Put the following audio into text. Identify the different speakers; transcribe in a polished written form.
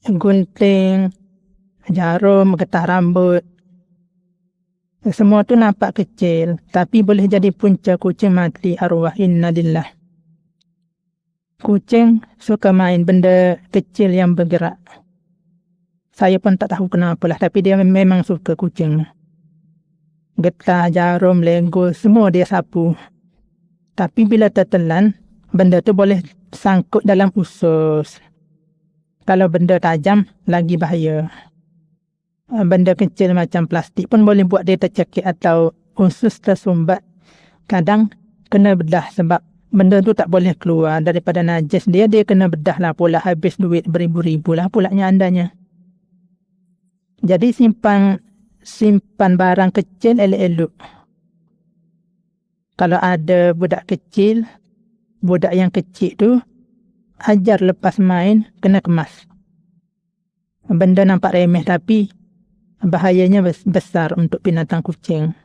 Speaker 1: gunting, jarum, getah rambut. Semua tu nampak kecil, tapi boleh jadi punca kucing mati arwah. Innalillah. Kucing suka main benda kecil yang bergerak. Saya pun tak tahu kenapa lah, tapi dia memang suka kucing. Getah, jarum, lego, semua dia sapu. Tapi bila tertelan, benda tu boleh sangkut dalam usus. Kalau benda tajam, lagi bahaya. Benda kecil macam plastik pun boleh buat dia tercekik atau usus tersumbat. Kadang kena bedah sebab benda tu tak boleh keluar daripada najis dia kena bedah lah pula, habis duit beribu-ribu lah pulaknya andanya. Jadi simpan barang kecil elok-elok. Kalau ada budak yang kecil tu ajar lepas main kena kemas. Benda nampak remeh tapi bahayanya besar untuk binatang kucing.